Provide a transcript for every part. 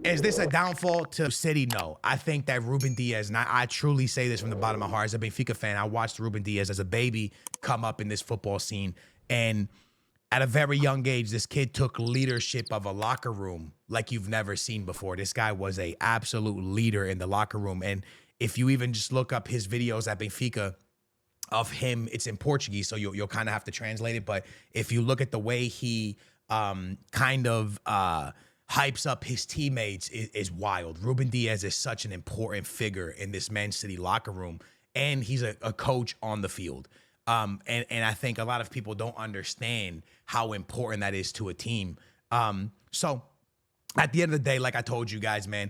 Is this a downfall to City? No. I think that Ruben Diaz, and I truly say this from the bottom of my heart, as a Benfica fan, I watched Ruben Diaz as a baby come up in this football scene. And at a very young age, this kid took leadership of a locker room like you've never seen before. This guy was a absolute leader in the locker room. And if you even just look up his videos at Benfica of him, it's in Portuguese, so you'll kind of have to translate it. But if you look at the way he hypes up his teammates is wild. Ruben Diaz is such an important figure in this Man City locker room, and he's a coach on the field. And I think a lot of people don't understand how important that is to a team. So at the end of the day, like I told you guys, man,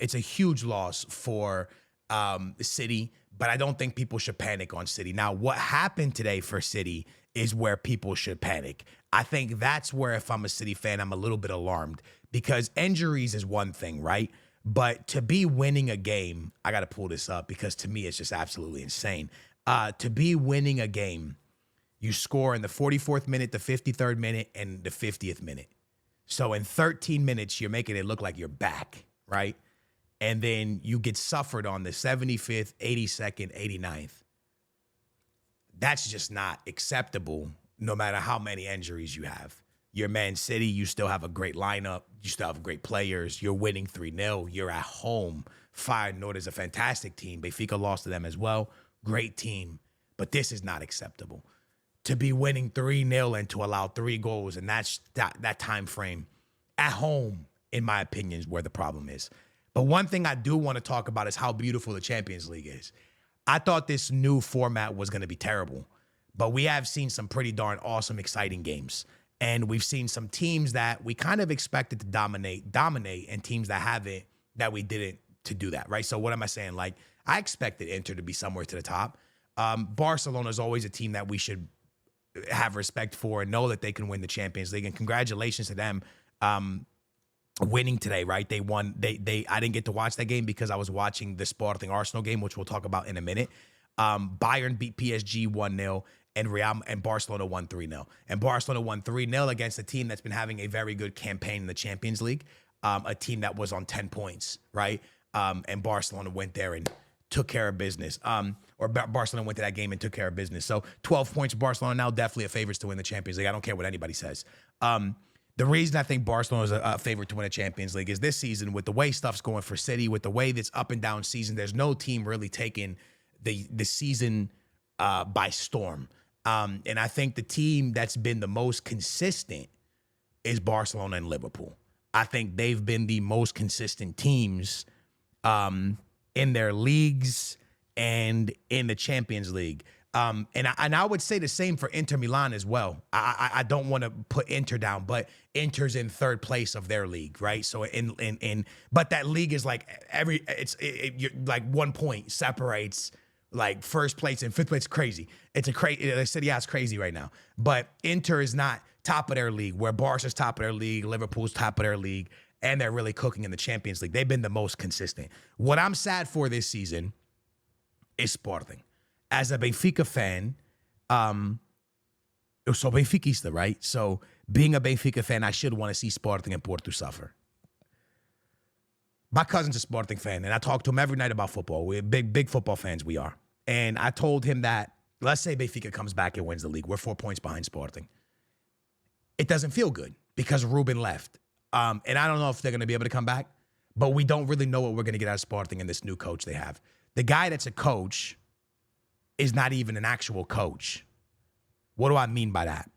it's a huge loss for City, but I don't think people should panic on City. Now, what happened today for City is where people should panic. I think that's where, if I'm a City fan, I'm a little bit alarmed, because injuries is one thing, right? But to be winning a game, I got to pull this up because to me, it's just absolutely insane. To be winning a game, you score in the 44th minute, the 53rd minute, and the 50th minute. So in 13 minutes, you're making it look like you're back, right? And then you get suffered on the 75th, 82nd, 89th. That's just not acceptable, no matter how many injuries you have. You're Man City, you still have a great lineup, you still have great players, you're winning 3-0, you're at home. Feyenoord is a fantastic team. Benfica lost to them as well. Great team, but this is not acceptable. To be winning 3-0 and to allow 3 goals, and that time frame at home, in my opinion, is where the problem is. But one thing I do want to talk about is how beautiful the Champions League is. I thought this new format was going to be terrible, but we have seen some pretty darn awesome, exciting games. And we've seen some teams that we kind of expected to dominate, and teams that haven't, that we didn't, to do that, right? So what am I saying? Like, I expected Inter to be somewhere to the top. Barcelona is always a team that we should have respect for and know that they can win the Champions League. And congratulations to them winning today, right? They won. I didn't get to watch that game because I was watching the Sporting Arsenal game, which we'll talk about in a minute. Bayern beat PSG 1-0. And Barcelona won 3-0. And Barcelona won 3-0 against a team that's been having a very good campaign in the Champions League, a team that was on 10 points, right? And Barcelona went there and took care of business. Barcelona went to that game and took care of business. So 12 points, Barcelona now definitely a favorites to win the Champions League. I don't care what anybody says. The reason I think Barcelona is a favorite to win a Champions League is this season, with the way stuff's going for City, with the way this up and down season, there's no team really taking the season by storm. And I think the team that's been the most consistent is Barcelona and Liverpool. I think they've been the most consistent teams in their leagues and in the Champions League. And I would say the same for Inter Milan as well. I don't want to put Inter down, but Inter's in third place of their league, right? So but that league is like you're like 1 point separates like first place and fifth place. Crazy. It's City is crazy right now. But Inter is not top of their league, where Barca's top of their league, Liverpool's top of their league, and they're really cooking in the Champions League. They've been the most consistent. What I'm sad for this season is Sporting. As a Benfica fan, so Benfiquista, right? So being a Benfica fan, I should want to see Sporting and Porto suffer. My cousin's a Sporting fan, and I talk to him every night about football. We're big football fans, we are. And I told him that, let's say Benfica comes back and wins the league. We're 4 points behind Sporting. It doesn't feel good because Ruben left. And I don't know if they're going to be able to come back, but we don't really know what we're going to get out of Sporting and this new coach they have. The guy that's a coach is not even an actual coach. What do I mean by that?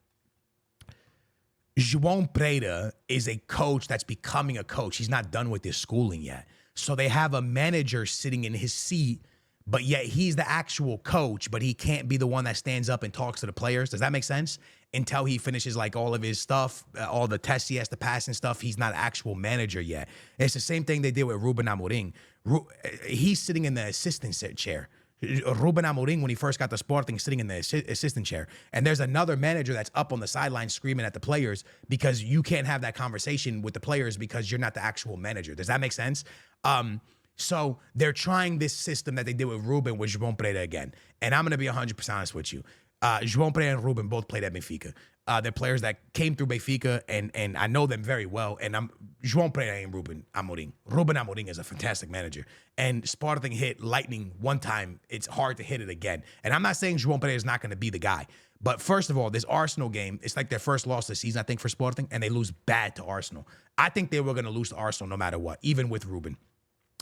João Pereira is a coach that's becoming a coach. He's not done with his schooling yet. So they have a manager sitting in his seat, but yet he's the actual coach, but he can't be the one that stands up and talks to the players. Does that make sense? Until he finishes like all of his stuff, all the tests he has to pass and stuff, he's not actual manager yet. It's the same thing they did with Ruben Amorim. He's sitting in the assistant chair. Ruben Amorim, when he first got to Sporting, sitting in the assistant chair. And there's another manager that's up on the sideline screaming at the players because you can't have that conversation with the players because you're not the actual manager. Does that make sense? So they're trying this system that they did with Ruben with João Pereira again. And I'm going to be 100% honest with you. João Pereira and Ruben both played at Benfica. They're players that came through Benfica, and I know them very well. And João Pereira ain't Ruben Amorim. Ruben Amorim is a fantastic manager. And Sporting hit lightning one time. It's hard to hit it again. And I'm not saying João Pereira is not going to be the guy. But first of all, this Arsenal game, it's like their first loss this season, I think, for Sporting, and they lose bad to Arsenal. I think they were going to lose to Arsenal no matter what, even with Ruben.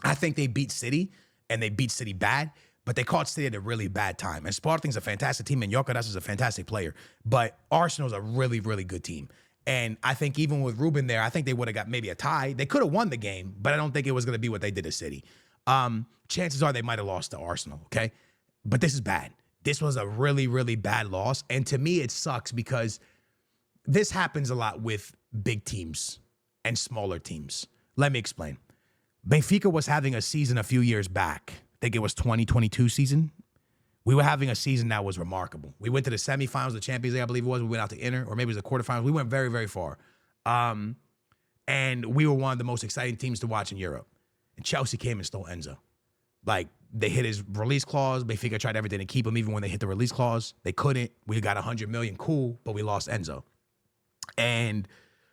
I think they beat City, and they beat City bad, but they caught City at a really bad time. And Sporting's a fantastic team, and Jokeres is a fantastic player. But Arsenal's a really, really good team. And I think even with Ruben there, I think they would have got maybe a tie. They could have won the game, but I don't think it was going to be what they did to City. Chances are they might have lost to Arsenal, okay? But this is bad. This was a really, really bad loss. And to me, it sucks because this happens a lot with big teams and smaller teams. Let me explain. Benfica was having a season a few years back. I think it was 2022 season. We were having a season that was remarkable. We went to the semifinals of the Champions League, I believe it was. We went out to Inter, or maybe it was the quarterfinals. We went very, very far. And we were one of the most exciting teams to watch in Europe. And Chelsea came and stole Enzo. Like, they hit his release clause. Benfica tried everything to keep him, even when they hit the release clause. They couldn't. We got $100 million, cool, but we lost Enzo. And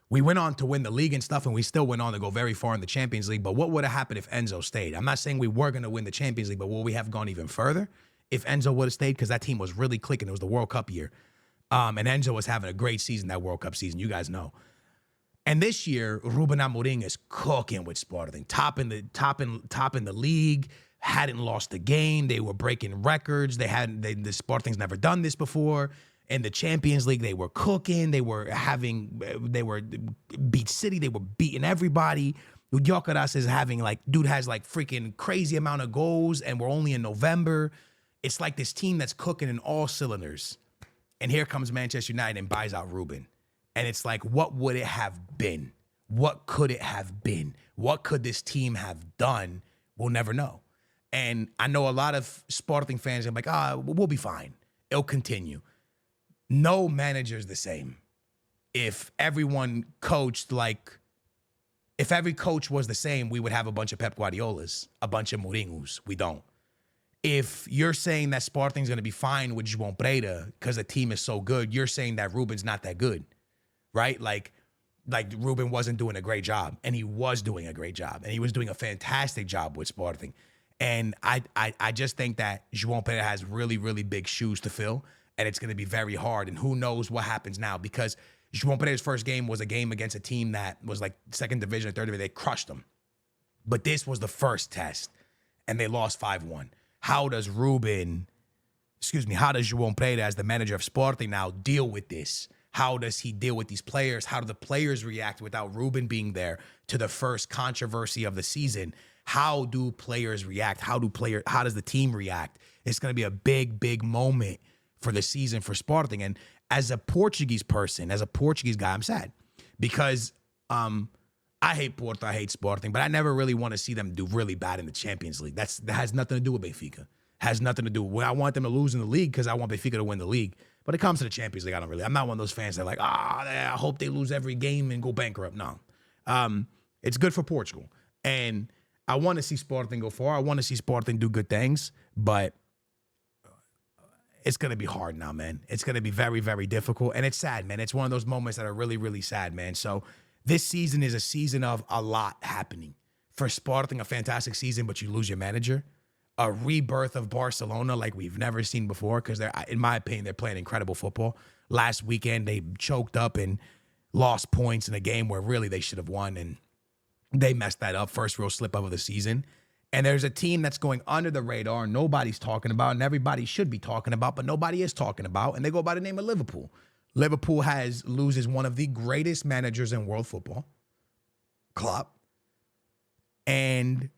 we went on to win the league and stuff, and we still went on to go very far in the Champions League. But what would have happened if Enzo stayed? I'm not saying we were going to win the Champions League, but would we have gone even further if Enzo would have stayed? Because that team was really clicking. It was the World Cup year. And Enzo was having a great season, that World Cup season. You guys know. And this year, Ruben Amorim is cooking with Sporting, topping the league, hadn't lost a game. They were breaking records. The Sporting's never done this before. In the Champions League, they were cooking. They were beat City. They were beating everybody. Jokeres is having dude has freaking crazy amount of goals, and we're only in November. It's like this team that's cooking in all cylinders. And here comes Manchester United and buys out Ruben. And it's like, what would it have been? What could it have been? What could this team have done? We'll never know. And I know a lot of Sporting fans are like, we'll be fine. It'll continue. No manager's the same. If everyone coached if every coach was the same, we would have a bunch of Pep Guardiolas, a bunch of Mourinhos. We don't. If you're saying that Sporting's going to be fine with João Pereira because the team is so good, you're saying that Ruben's not that good. Right? Like Ruben wasn't doing a great job, and he was doing a great job, and he was doing a fantastic job with Sporting. And I just think that João Pereira has really, really big shoes to fill, and it's going to be very hard. And who knows what happens now, because João Pereira's first game was a game against a team that was like second division or third division. They crushed them. But this was the first test, and they lost 5-1. How does João Pereira, as the manager of Sporting now, deal with this? How does he deal with these players? How do the players react without Ruben being there to the first controversy of the season? How do players react? How does the team react? It's going to be a big, big moment for the season for Sporting. And as a Portuguese person, as a Portuguese guy, I'm sad because I hate Porto, I hate Sporting, but I never really want to see them do really bad in the Champions League. That has nothing to do with Benfica. Has nothing to do with, I want them to lose in the league because I want Benfica to win the league. But it comes to the Champions League, I'm not one of those fans that are like, I hope they lose every game and go bankrupt. No. It's good for Portugal. And I want to see Sporting go far. I want to see Sporting do good things, but it's going to be hard now, man. It's going to be very, very difficult. And it's sad, man. It's one of those moments that are really, really sad, man. So this season is a season of a lot happening. For Sporting, a fantastic season, but you lose your manager. A rebirth of Barcelona like we've never seen before because in my opinion, they're playing incredible football. Last weekend, they choked up and lost points in a game where really they should have won, and they messed that up. First real slip-up of the season. And there's a team that's going under the radar, nobody's talking about, and everybody should be talking about, but nobody is talking about, and they go by the name of Liverpool. Liverpool loses one of the greatest managers in world football, Klopp, and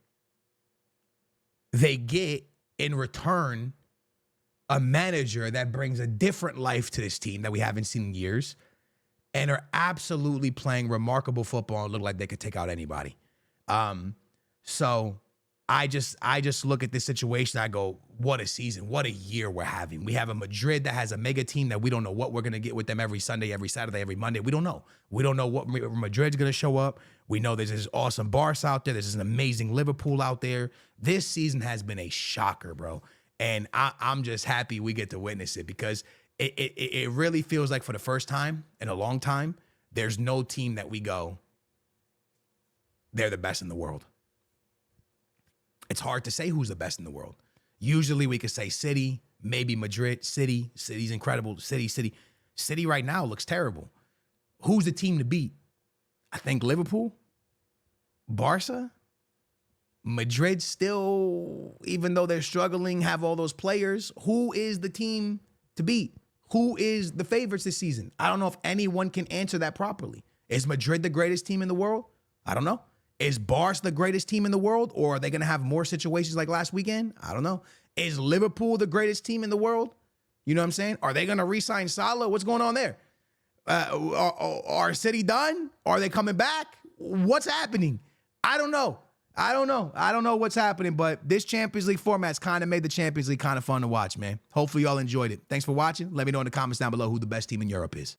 they get, in return, a manager that brings a different life to this team that we haven't seen in years and are absolutely playing remarkable football and look like they could take out anybody. So I just look at this situation. I go, what a season, what a year we're having. We have a Madrid that has a mega team that we don't know what we're going to get with them every Sunday, every Saturday, every Monday. We don't know. We don't know what Madrid's going to show up. We know there's this awesome Barca out there. There's an amazing Liverpool out there. This season has been a shocker, bro. And I'm just happy we get to witness it because It really feels like for the first time in a long time, there's no team that we go, they're the best in the world. It's hard to say who's the best in the world. Usually we could say City, maybe Madrid. City's incredible. City right now looks terrible. Who's the team to beat? I think Liverpool, Barca, Madrid still, even though they're struggling, have all those players. Who is the team to beat? Who is the favorites this season? I don't know if anyone can answer that properly. Is Madrid the greatest team in the world? I don't know. Is Barca the greatest team in the world? Or are they going to have more situations like last weekend? I don't know. Is Liverpool the greatest team in the world? You know what I'm saying? Are they going to re-sign Salah? What's going on there? Are City done? Are they coming back? What's happening? I don't know. I don't know what's happening, but this Champions League format's kind of made the Champions League kind of fun to watch, man. Hopefully y'all enjoyed it. Thanks for watching. Let me know in the comments down below who the best team in Europe is.